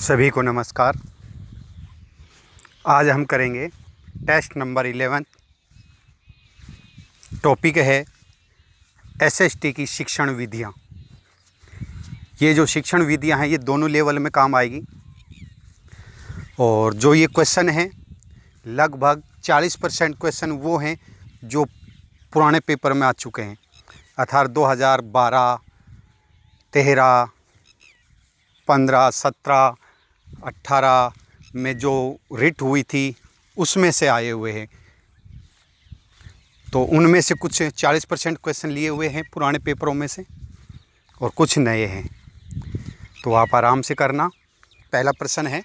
सभी को नमस्कार। आज हम करेंगे टेस्ट नंबर 11। टॉपिक है एसएसटी की शिक्षण विधियाँ। ये जो शिक्षण विधियाँ हैं ये दोनों लेवल में काम आएगी और जो ये क्वेश्चन हैं लगभग 40% क्वेश्चन वो हैं जो पुराने पेपर में आ चुके हैं, अर्थात 2012, 13, 15, 17, 18 में जो रिट हुई थी उसमें से आए हुए हैं। तो उनमें से कुछ 40% क्वेश्चन लिए हुए हैं पुराने पेपरों में से और कुछ नए हैं, तो आप आराम से करना। पहला प्रश्न है,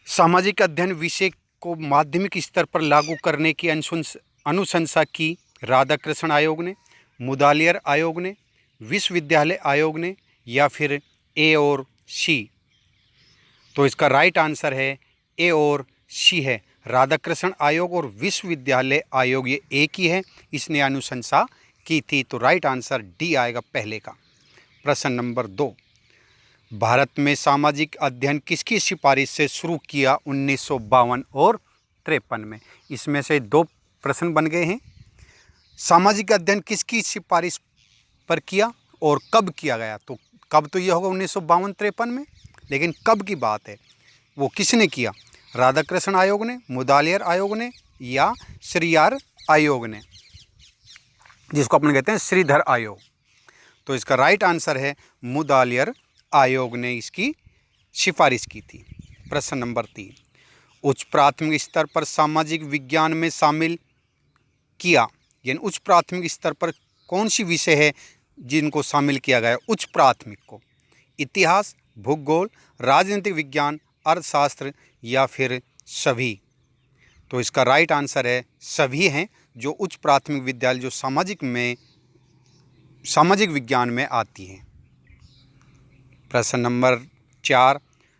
सामाजिक अध्ययन विषय को माध्यमिक स्तर पर लागू करने की अनुशंसा की राधाकृष्ण आयोग ने, मुदालियर आयोग ने, विश्वविद्यालय आयोग ने या फिर ए और सी। तो इसका राइट आंसर है ए और सी है। राधाकृष्ण आयोग और विश्वविद्यालय आयोग ये एक ही है, इसने अनुशंसा की थी। तो राइट आंसर डी आएगा पहले का। प्रश्न नंबर 2, भारत में सामाजिक अध्ययन किसकी सिफारिश से शुरू किया 1952 और 53 में। इसमें से दो प्रश्न बन गए हैं। सामाजिक अध्ययन किसकी सिफारिश पर किया और कब किया गया। तो कब तो ये होगा 1952-53 में, लेकिन कब की बात है, वो किसने किया। राधाकृष्ण आयोग ने, मुदालियर आयोग ने या श्रीधर आयोग ने, जिसको अपन कहते हैं श्रीधर आयोग। तो इसका राइट आंसर है मुदालियर आयोग ने इसकी सिफारिश की थी। प्रश्न नंबर 3, उच्च प्राथमिक स्तर पर सामाजिक विज्ञान में शामिल किया, यानी उच्च प्राथमिक स्तर पर कौन सी विषय है जिनको शामिल किया गया उच्च प्राथमिक को। इतिहास, भूगोल, राजनीतिक विज्ञान, अर्थशास्त्र या फिर सभी। तो इसका राइट आंसर है सभी हैं, जो उच्च प्राथमिक विद्यालय जो सामाजिक विज्ञान में आती हैं। प्रश्न नंबर 4,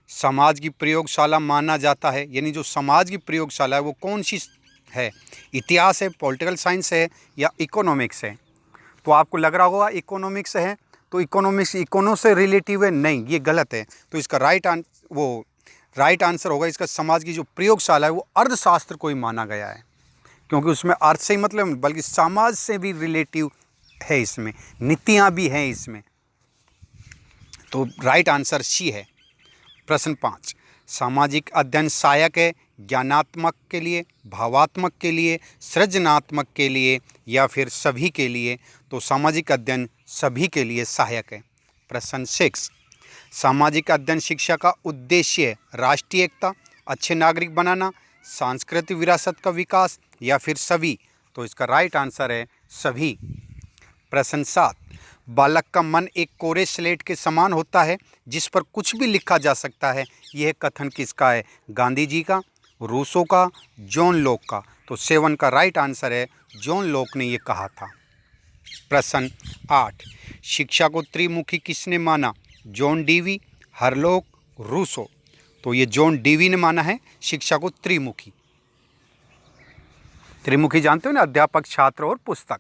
समाज की प्रयोगशाला माना जाता है, यानी जो समाज की प्रयोगशाला है वो कौन सी है। इतिहास है, पॉलिटिकल साइंस है या इकोनॉमिक्स है। तो आपको लग रहा होगा इकोनॉमिक्स है, तो इकोनॉमिक्स इकोनो से रिलेटिव है, नहीं, ये गलत है। तो इसका राइट आंसर होगा इसका समाज की जो प्रयोगशाला है वो अर्थशास्त्र को ही माना गया है, क्योंकि उसमें अर्थ से ही मतलब बल्कि समाज से भी रिलेटिव है, इसमें नीतियाँ भी हैं इसमें। तो राइट आंसर सी है। प्रश्न 5, सामाजिक अध्ययन सहायक है ज्ञानात्मक के लिए, भावात्मक के लिए, सृजनात्मक के लिए या फिर सभी के लिए। तो सामाजिक अध्ययन सभी के लिए सहायक है। प्रश्न 6, सामाजिक अध्ययन शिक्षा का उद्देश्य राष्ट्रीय एकता, अच्छे नागरिक बनाना, सांस्कृतिक विरासत का विकास या फिर सभी। तो इसका राइट आंसर है सभी। प्रश्न 7, बालक का मन एक कोरे स्लेट के समान होता है जिस पर कुछ भी लिखा जा सकता है। यह कथन किसका है, गांधी जी का, रूसो का, जॉन लॉक का। तो 7 का राइट आंसर है जॉन लॉक ने ये कहा था। प्रश्न 8, शिक्षा को त्रिमुखी किसने माना, जॉन डीवी, हरलोक, रूसो। तो ये जॉन डीवी ने माना है शिक्षा को त्रिमुखी। त्रिमुखी जानते हो ना, अध्यापक, छात्र और पुस्तक।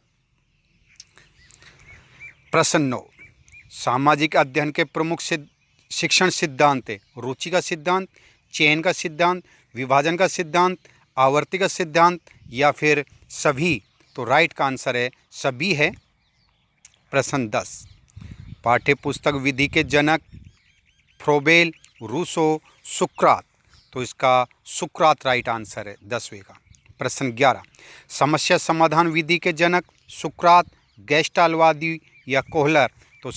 प्रश्न 9, सामाजिक अध्ययन के प्रमुख शिक्षण सिद्धांत है रुचि का सिद्धांत, चयन का सिद्धांत, विभाजन का सिद्धांत, आवर्ती का सिद्धांत या फिर सभी। तो राइट का आंसर है सभी है। प्रश्न 10, पाठ्य पुस्तक विधि के जनक फ्रोबेल, रूसो, सुकरात। तो इसका सुकरात राइट आंसर है 10वें का। प्रश्न 11, समस्या समाधान विधि के जनक सुकरात, गेस्टाल्टवादी या कोहलर। तो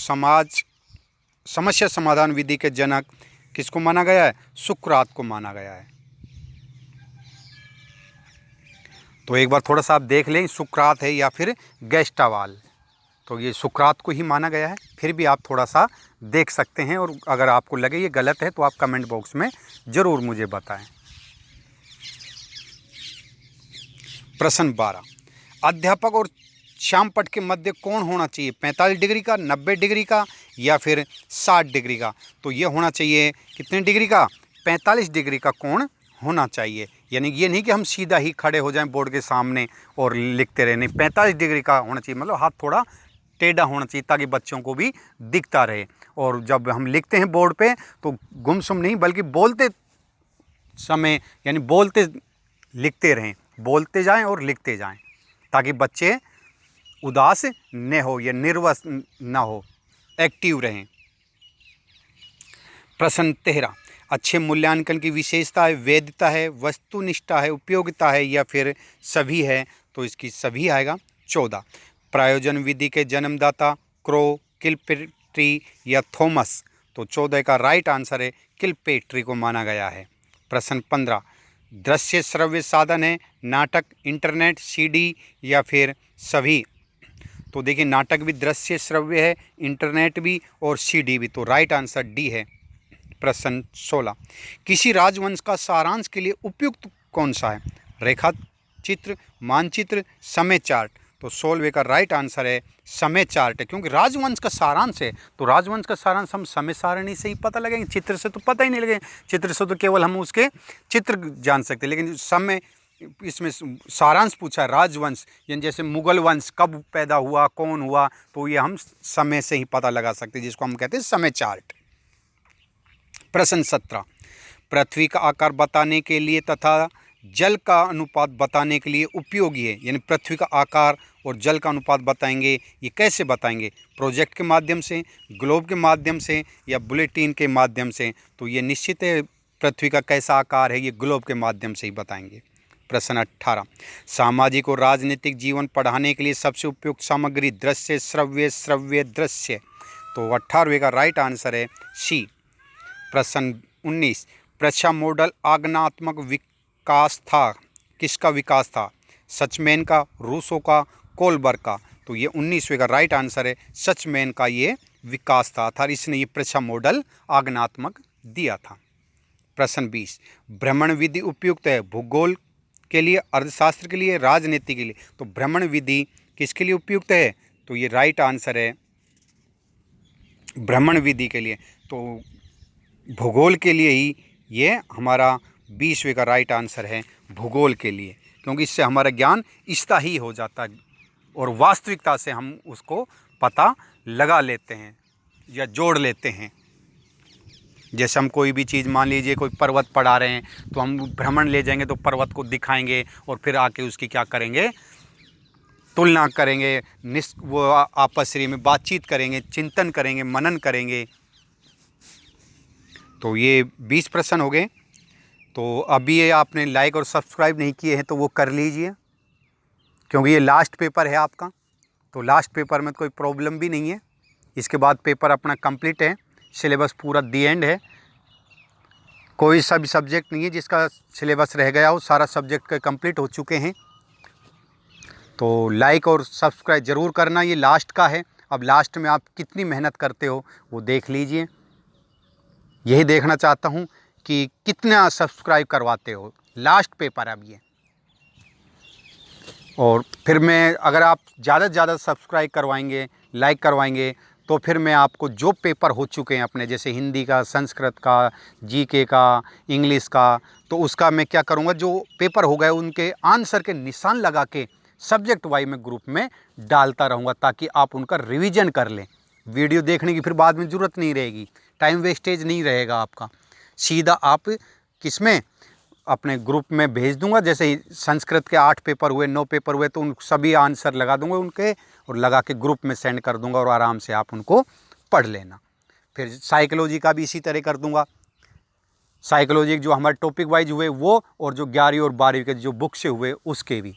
समस्या समाधान विधि के जनक किसको माना गया है, सुकरात को माना गया है। तो एक बार थोड़ा सा आप देख लें, सुकरात है या फिर गेस्टावाल। तो ये सुकरात को ही माना गया है, फिर भी आप थोड़ा सा देख सकते हैं, और अगर आपको लगे ये गलत है तो आप कमेंट बॉक्स में ज़रूर मुझे बताएं। प्रश्न 12, अध्यापक और श्यामपट्ट के मध्य कोण होना चाहिए, 45 डिग्री का, 90 डिग्री का या फिर 60 डिग्री का। तो ये होना चाहिए कितने डिग्री का, 45 डिग्री का कोण होना चाहिए। यानी ये नहीं कि हम सीधा ही खड़े हो जाएं बोर्ड के सामने और लिखते रहें, नहीं, 45 डिग्री का होना चाहिए, मतलब हाथ थोड़ा टेढ़ा होना चाहिए ताकि बच्चों को भी दिखता रहे। और जब हम लिखते हैं बोर्ड पे तो गुमसुम नहीं बल्कि बोलते समय यानी बोलते लिखते रहें, बोलते जाएं और लिखते जाएं ताकि बच्चे उदास न हो या निर्वस न हो, एक्टिव रहें। प्रश्न 13, अच्छे मूल्यांकन की विशेषता है वैधता है, वस्तुनिष्ठा है, उपयोगिता है या फिर सभी है? तो इसकी सभी आएगा। 14, प्रायोजन विधि के जन्मदाता क्रो, किलपेट्री या थॉमस? तो 14 का राइट आंसर है किलपेट्री को माना गया है। प्रश्न 15, दृश्य श्रव्य साधन है नाटक, इंटरनेट, सीडी या फिर सभी? तो देखिए नाटक भी दृश्य श्रव्य है, इंटरनेट भी और सीडी भी, तो राइट आंसर डी है। प्रश्न 16, किसी राजवंश का सारांश के लिए उपयुक्त कौन सा है? रेखा चित्र, मानचित्र, समय चार्ट? तो 16 का राइट आंसर है समय चार्ट है, क्योंकि राजवंश का सारांश है तो राजवंश का सारांश हम समय सारणी से ही पता लगेंगे, चित्र से तो पता ही नहीं लगेगा। चित्र से तो केवल हम उसके चित्र जान सकते हैं, लेकिन समय इसमें सारांश पूछा है राजवंश, यानी जैसे मुगल वंश कब पैदा हुआ, कौन हुआ, तो ये हम समय से ही पता लगा सकते हैं, जिसको हम कहते हैं समय चार्ट। प्रश्न 17, पृथ्वी का आकार बताने के लिए तथा जल का अनुपात बताने के लिए उपयोगी है, यानी पृथ्वी का आकार और जल का अनुपात बताएंगे, ये कैसे बताएंगे? प्रोजेक्ट के माध्यम से, ग्लोब के माध्यम से या बुलेटिन के माध्यम से? तो ये निश्चित है पृथ्वी का कैसा आकार है ये ग्लोब के माध्यम से ही बताएंगे। प्रश्न 18, सामाजिक और राजनीतिक जीवन पढ़ाने के लिए सबसे उपयुक्त सामग्री दृश्य श्रव्य श्रव्य दृश्य? तो 18 का राइट आंसर है सी। प्रश्न 19, परीक्षा मॉडल आगमनात्मक विकास था, किसका विकास था? सचमैन का, रूसो का, कोलबर्ग का? तो ये 19वें का राइट आंसर है सचमैन का ये विकास था, अर्थात इसने ये परीक्षा मॉडल आगमनात्मक दिया था। प्रश्न 20, भ्रमण विधि उपयुक्त है भूगोल के लिए, अर्थशास्त्र के लिए, राजनीति के लिए? तो भ्रमण विधि किसके लिए उपयुक्त है? तो ये राइट आंसर है भ्रमण विधि के लिए, तो भूगोल के लिए ही ये हमारा 20वें का राइट आंसर है भूगोल के लिए, क्योंकि इससे हमारा ज्ञान स्थायी हो जाता है और वास्तविकता से हम उसको पता लगा लेते हैं या जोड़ लेते हैं। जैसे हम कोई भी चीज़, मान लीजिए कोई पर्वत पढ़ा रहे हैं तो हम भ्रमण ले जाएंगे तो पर्वत को दिखाएंगे और फिर आके उसकी क्या करेंगे, तुलना करेंगे, वो आपस में बातचीत करेंगे, चिंतन करेंगे, मनन करेंगे। तो ये 20 प्रश्न हो गए। तो अभी ये आपने लाइक और सब्सक्राइब नहीं किए हैं तो वो कर लीजिए, क्योंकि ये लास्ट पेपर है आपका। तो लास्ट पेपर में कोई प्रॉब्लम भी नहीं है, इसके बाद पेपर अपना कंप्लीट है, सिलेबस पूरा दी एंड है, कोई सा भी सब्जेक्ट नहीं है जिसका सिलेबस रह गया हो, सारा सब्जेक्ट के कंप्लीट हो चुके हैं। तो लाइक और सब्सक्राइब ज़रूर करना, ये लास्ट का है। अब लास्ट में आप कितनी मेहनत करते हो वो देख लीजिए, यही देखना चाहता हूँ कि कितना सब्सक्राइब करवाते हो। लास्ट पेपर अब ये, और फिर मैं, अगर आप ज़्यादा से ज़्यादा सब्सक्राइब करवाएंगे, लाइक करवाएंगे, तो फिर मैं आपको जो पेपर हो चुके हैं अपने, जैसे हिंदी का, संस्कृत का, जीके का, इंग्लिश का, तो उसका मैं क्या करूँगा, जो पेपर हो गए उनके आंसर के निशान लगा के सब्जेक्ट वाइज में ग्रुप में डालता रहूँगा, ताकि आप उनका रिवीजन कर लें। वीडियो देखने की फिर बाद में ज़रूरत नहीं रहेगी, टाइम वेस्टेज नहीं रहेगा आपका, सीधा आप किसमें, अपने ग्रुप में भेज दूंगा। जैसे ही संस्कृत के 8 पेपर हुए, 9 पेपर हुए, तो उन सभी आंसर लगा दूंगा उनके, और लगा के ग्रुप में सेंड कर दूंगा और आराम से आप उनको पढ़ लेना। फिर साइकोलॉजी का भी इसी तरह कर दूंगा, साइकोलॉजी जो हमारे टॉपिक वाइज हुए वो, और जो 11वीं और 12वीं के जो बुक से हुए उसके भी,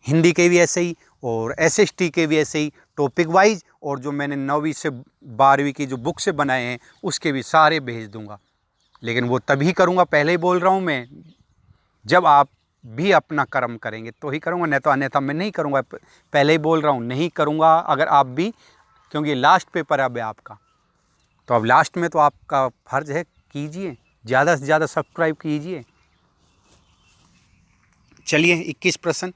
हिंदी के भी ऐसे ही और एसएसटी के भी ऐसे ही टॉपिक वाइज, और जो मैंने 9वीं से 12वीं की जो बुक से बनाए हैं उसके भी सारे भेज दूंगा। लेकिन वो तभी करूँगा, पहले ही बोल रहा हूँ मैं, जब आप भी अपना कर्म करेंगे तो ही करूँगा, नहीं तो अन्यथा मैं नहीं करूँगा। पहले ही बोल रहा हूँ, नहीं करूँगा अगर आप भी, क्योंकि लास्ट पेपर है अब आपका। तो अब लास्ट में तो आपका फर्ज है, कीजिए, ज़्यादा से ज़्यादा सब्सक्राइब कीजिए। चलिए 21 प्रश्न,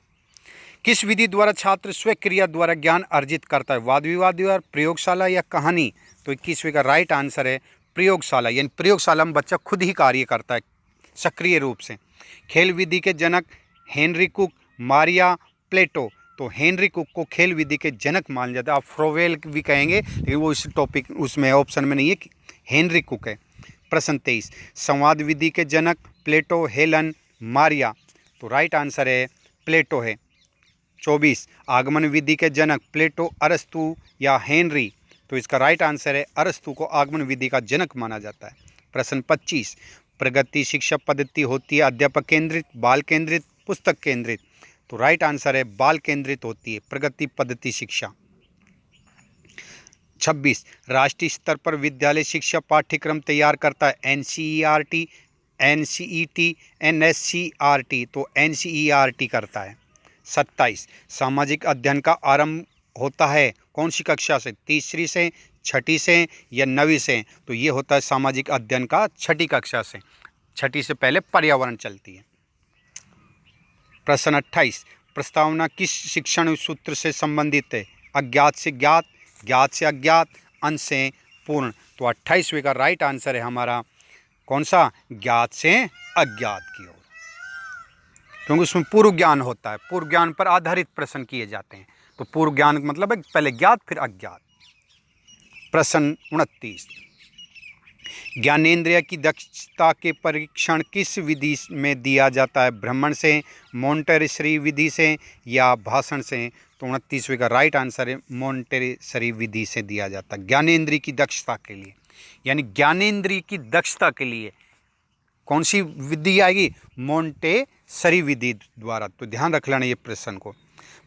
किस विधि द्वारा छात्र स्वक्रिया द्वारा ज्ञान अर्जित करता है? वाद विवाद, प्रयोगशाला या कहानी? तो 21वें का राइट आंसर है प्रयोगशाला, यानी प्रयोगशाला में बच्चा खुद ही कार्य करता है सक्रिय रूप से। खेल विधि के जनक हेनरी कुक, मारिया, प्लेटो? तो हेनरी कुक को खेल विधि के जनक माना जाता है। आप फ्रोवेल भी कहेंगे लेकिन वो इस टॉपिक उसमें ऑप्शन में नहीं है, हेनरी कुक है। प्रश्न 23, संवाद विधि के जनक प्लेटो, हेलन, मारिया, तो राइट आंसर है प्लेटो है। 24, आगमन विधि के जनक प्लेटो, अरस्तु या हेनरी, तो इसका राइट आंसर है अरस्तु को आगमन विधि का जनक माना जाता है। प्रश्न 25, प्रगति शिक्षा पद्धति होती है अध्यापक केंद्रित, बाल केंद्रित, पुस्तक केंद्रित, तो राइट आंसर है बाल केंद्रित होती है प्रगति पद्धति शिक्षा। 26, राष्ट्रीय स्तर पर विद्यालय शिक्षा पाठ्यक्रम तैयार करता है एनसीईआरटी, एनसीईटी, एनएससीईआरटी, तो एनसीईआरटी करता है। 27, सामाजिक अध्ययन का आरंभ होता है कौन सी कक्षा से, तीसरी से, छठी से या नवीं से, तो ये होता है सामाजिक अध्ययन का छठी कक्षा से। छठी से पहले पर्यावरण चलती है। प्रश्न 28, प्रस्तावना किस शिक्षण सूत्र से संबंधित है, अज्ञात से ज्ञात, ज्ञात से अज्ञात, अंश से पूर्ण, तो 28वें का राइट आंसर है हमारा कौन सा, ज्ञात से अज्ञात की ओर, क्योंकि उसमें पूर्व ज्ञान होता है, पूर्व ज्ञान पर आधारित प्रश्न किए जाते हैं, तो पूर्व ज्ञान मतलब है पहले ज्ञात फिर अज्ञात। प्रश्न 29, ज्ञानेंद्रिय की दक्षता के परीक्षण किस विधि में दिया जाता है, भ्रमण से, मोंटेसरी विधि से या भाषण से, तो 29वें का राइट आंसर है मोंटेसरी विधि से दिया जाता है ज्ञानेंद्रिय की दक्षता के लिए। यानी ज्ञानेंद्रिय की दक्षता के लिए कौन सी विधि आएगी, मोंटेसरी विधि द्वारा, तो ध्यान रख लेना ये प्रश्न को।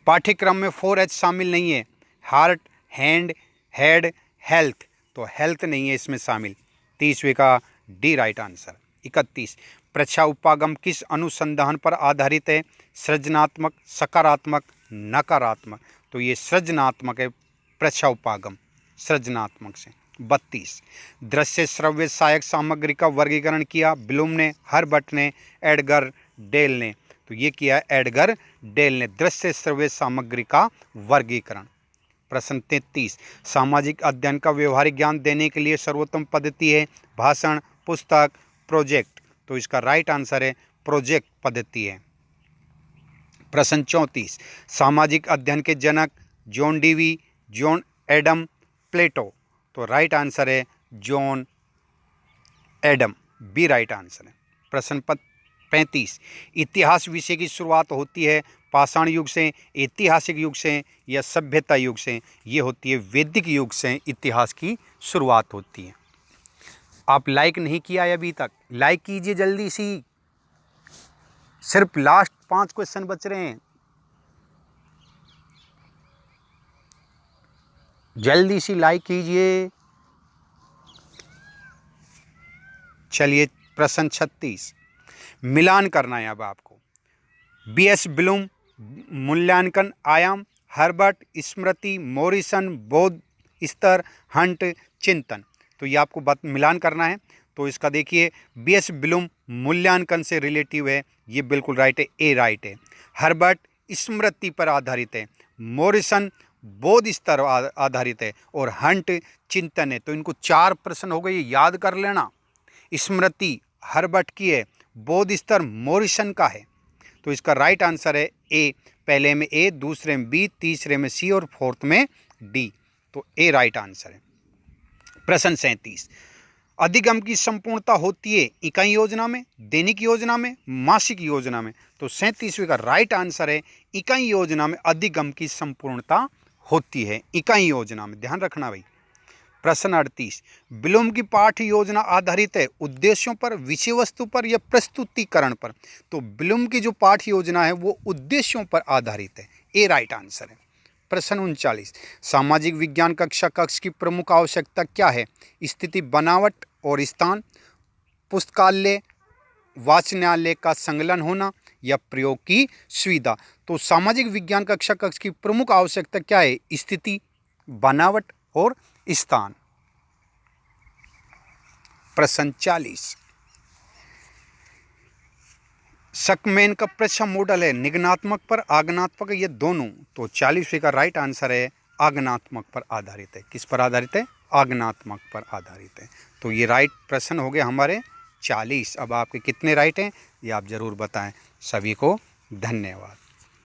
पाठ्यक्रम में 4H शामिल नहीं है, हार्ट, हैंड, हेड, हेल्थ, तो हेल्थ नहीं है इसमें शामिल, 30वें का डी राइट आंसर। 31, परीक्षा उपागम किस अनुसंधान पर आधारित है, सृजनात्मक, सकारात्मक, नकारात्मक, तो ये सृजनात्मक है परीक्षा उपागम, सृजनात्मक से। 32, दृश्य श्रव्य सहायक सामग्री का वर्गीकरण किया ब्लूम ने, हर्बर्ट ने, एडगर डेल ने, तो ये किया एडगर डेल ने दृश्य श्रव्य सामग्री का वर्गीकरण। प्रश्न 33, सामाजिक अध्ययन का व्यवहारिक ज्ञान देने के लिए सर्वोत्तम पद्धति है भाषण, पुस्तक, प्रोजेक्ट, तो इसका राइट आंसर है प्रोजेक्ट पद्धति है। प्रश्न 34, सामाजिक अध्ययन के जनक John Dewey, John Adam, Plato, तो राइट आंसर है John Adam, B right answer है। प्रश्न 35, इतिहास विषय की शुरुआत होती है पाषाण युग से, ऐतिहासिक युग से या सभ्यता युग से, ये होती है वैदिक युग से इतिहास की शुरुआत होती है। आप लाइक नहीं किया है अभी तक, लाइक कीजिए जल्दी सी, सिर्फ लास्ट 5 क्वेश्चन बच रहे हैं, जल्दी सी लाइक कीजिए। चलिए प्रश्न 36, मिलान करना है अब आपको। बीएस ब्लूम मूल्यांकन आयाम, हर्बर्ट स्मृति, मॉरिसन बोध स्तर, हंट चिंतन, तो ये आपको मिलान करना है। तो इसका देखिए बीएस ब्लूम मूल्यांकन से रिलेटिव है, ये बिल्कुल राइट है, ए राइट है। हर्बर्ट स्मृति पर आधारित है, मॉरिसन बोध स्तर आधारित है और हंट चिंतन है। तो इनको 4 प्रश्न हो गए, याद कर लेना। स्मृति हर्बर्ट की है, बोध स्तर मॉरिसन का है, तो इसका राइट आंसर है ए, पहले में ए, दूसरे में बी, तीसरे में सी और फोर्थ में डी, तो ए राइट आंसर है। प्रश्न 37, अधिगम की संपूर्णता होती है इकाई योजना में, दैनिक योजना में, मासिक योजना में, तो 37वें का राइट आंसर है इकाई योजना में अधिगम की संपूर्णता होती है, इकाई योजना में, ध्यान रखना भाई। प्रश्न 38, ब्लूम की पाठ्य योजना आधारित है उद्देश्यों पर, विषय वस्तु पर या प्रस्तुतिकरण पर, तो ब्लूम की जो पाठ्य योजना है वो उद्देश्यों पर आधारित है, ए राइट आंसर है। प्रश्न 39, सामाजिक विज्ञान कक्षा कक्ष की प्रमुख आवश्यकता क्या है, स्थिति, बनावट और स्थान, पुस्तकालय वाचनालय का संलग्न होना या प्रयोग की सुविधा, तो सामाजिक विज्ञान कक्षा कक्ष की प्रमुख आवश्यकता क्या है, स्थिति, बनावट और स्थान। प्रश्न 40, सकमैन का परीक्षा मॉडल है निगनात्मक पर, आगनात्मक या दोनों, तो 40वें का राइट आंसर है आगनात्मक पर आधारित है। किस पर आधारित है, आगनात्मक पर आधारित है। तो ये राइट प्रश्न हो गए हमारे 40। अब आपके कितने राइट हैं ये आप ज़रूर बताएं। सभी को धन्यवाद।